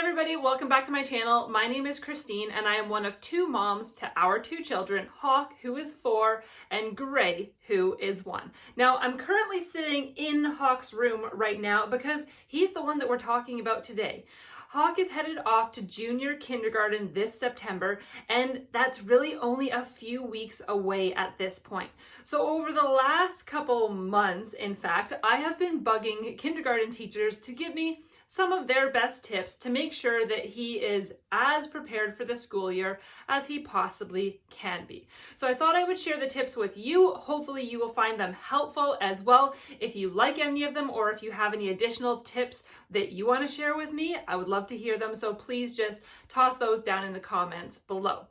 everybody, welcome back to my channel. My name is Christine and I am one of two moms to our two children, Hawk, who is 4, and Gray, who is 1. Now, I'm currently sitting in Hawk's room right now because he's the one that we're talking about today. Hawk is headed off to junior kindergarten this September, and that's really only a few weeks away at this point. So over the last couple months, in fact, I have been bugging kindergarten teachers to give me some of their best tips to make sure that he is as prepared for the school year as he possibly can be. So I thought I would share the tips with you. Hopefully you will find them helpful as well. If you like any of them or if you have any additional tips that you want to share with me, I would love to hear them. So please just toss those down in the comments below.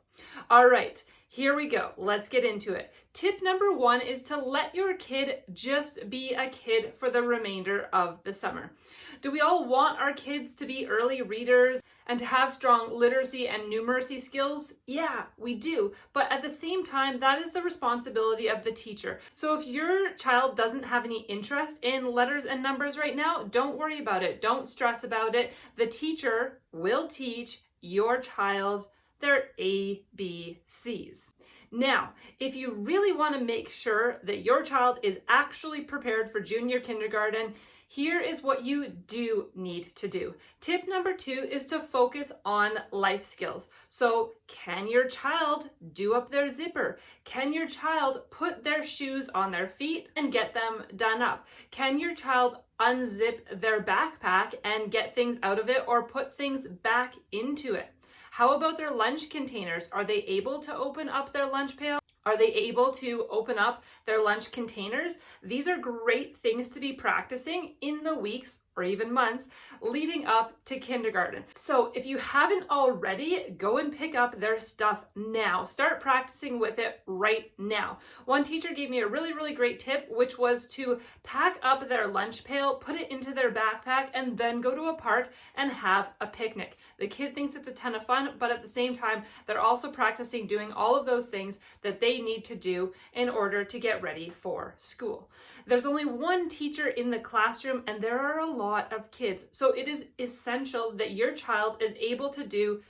All right. Here we go. Let's get into it. Tip number 1 is to let your kid just be a kid for the remainder of the summer. Do we all want our kids to be early readers and to have strong literacy and numeracy skills? Yeah, we do. But at the same time, that is the responsibility of the teacher. So if your child doesn't have any interest in letters and numbers right now, don't worry about it. Don't stress about it. The teacher will teach your child their ABCs. Now, if you really want to make sure that your child is actually prepared for junior kindergarten, here is what you do need to do. Tip number 2 is to focus on life skills. So, can your child do up their zipper? Can your child put their shoes on their feet and get them done up? Can your child unzip their backpack and get things out of it or put things back into it? How about their lunch containers? Are they able to open up their lunch pail? Are they able to open up their lunch containers? These are great things to be practicing in the weeks or even months leading up to kindergarten. So if you haven't already, go and pick up their stuff now. Start practicing with it right now. One teacher gave me a really great tip, which was to pack up their lunch pail, put it into their backpack, and then go to a park and have a picnic. The kid thinks it's a ton of fun, but at the same time, they're also practicing doing all of those things that they need to do in order to get ready for school. There's only one teacher in the classroom and there are a lot of kids. So it is essential that your child is able to do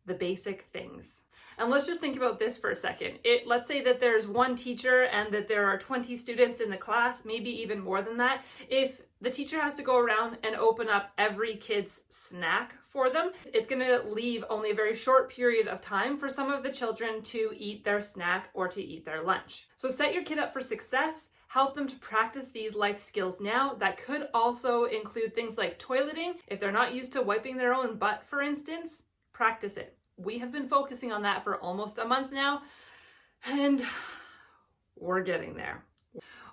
the basic things. And let's just think about this for a second. Let's say that there's one teacher and that there are 20 students in the class, maybe even more than that. If the teacher has to go around and open up every kid's snack for them, it's going to leave only a very short period of time for some of the children to eat their snack or to eat their lunch. So set your kid up for success. Help them to practice these life skills now. That could also include things like toileting. If they're not used to wiping their own butt, for instance, practice it. We have been focusing on that for almost a month now, and we're getting there.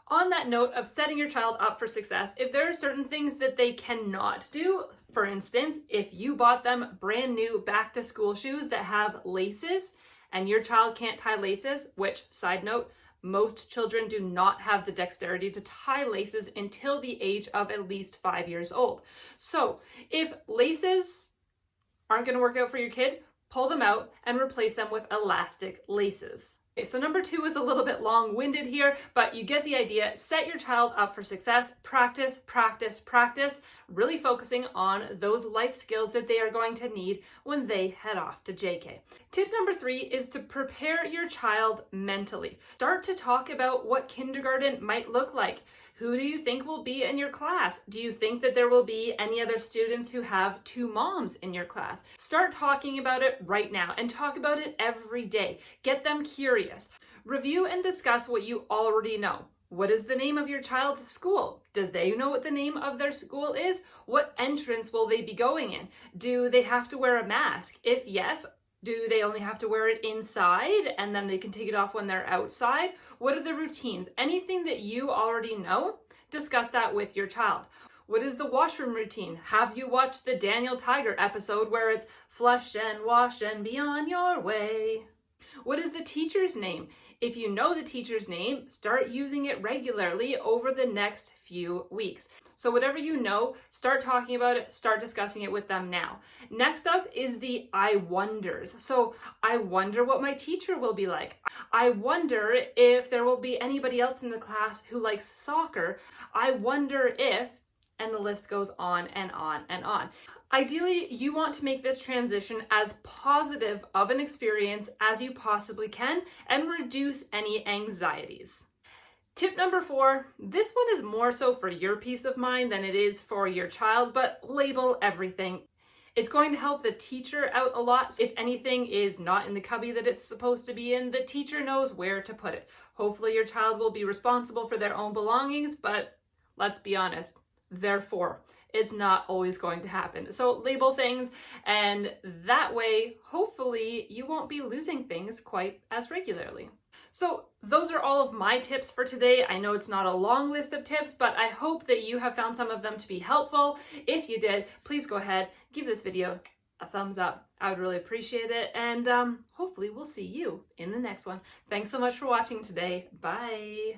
On that note of setting your child up for success, if there are certain things that they cannot do, for instance, if you bought them brand new back to school shoes that have laces and your child can't tie laces, which, side note, most children do not have the dexterity to tie laces until the age of at least 5 years old. So if laces aren't going to work out for your kid, pull them out and replace them with elastic laces. Okay, so number 2 is a little bit long-winded here, but you get the idea. Set your child up for success. Practice, practice, practice, really focusing on those life skills that they are going to need when they head off to JK. Tip number 3 is to prepare your child mentally. Start to talk about what kindergarten might look like. Who do you think will be in your class? Do you think that there will be any other students who have 2 moms in your class? Start talking about it right now and talk about it every day. Get them curious. Review and discuss what you already know. What is the name of your child's school? Do they know what the name of their school is? What entrance will they be going in? Do they have to wear a mask? If yes, do they only have to wear it inside and then they can take it off when they're outside? What are the routines? Anything that you already know, discuss that with your child. What is the washroom routine? Have you watched the Daniel Tiger episode where it's flush and wash and be on your way? What is the teacher's name? If you know the teacher's name, start using it regularly over the next few weeks. So whatever you know, start talking about it, start discussing it with them now. Next up is the I wonders. So I wonder what my teacher will be like. I wonder if there will be anybody else in the class who likes soccer. I wonder if, and the list goes on and on and on. Ideally, you want to make this transition as positive of an experience as you possibly can and reduce any anxieties. Tip number 4, this one is more so for your peace of mind than it is for your child, but label everything. It's going to help the teacher out a lot. If anything is not in the cubby that it's supposed to be in, the teacher knows where to put it. Hopefully your child will be responsible for their own belongings, but let's be honest, therefore, it's not always going to happen. So label things, and that way, hopefully, you won't be losing things quite as regularly. So those are all of my tips for today. I know it's not a long list of tips, but I hope that you have found some of them to be helpful. If you did, please go ahead, give this video a thumbs up. I would really appreciate it. And hopefully we'll see you in the next one. Thanks so much for watching today. Bye.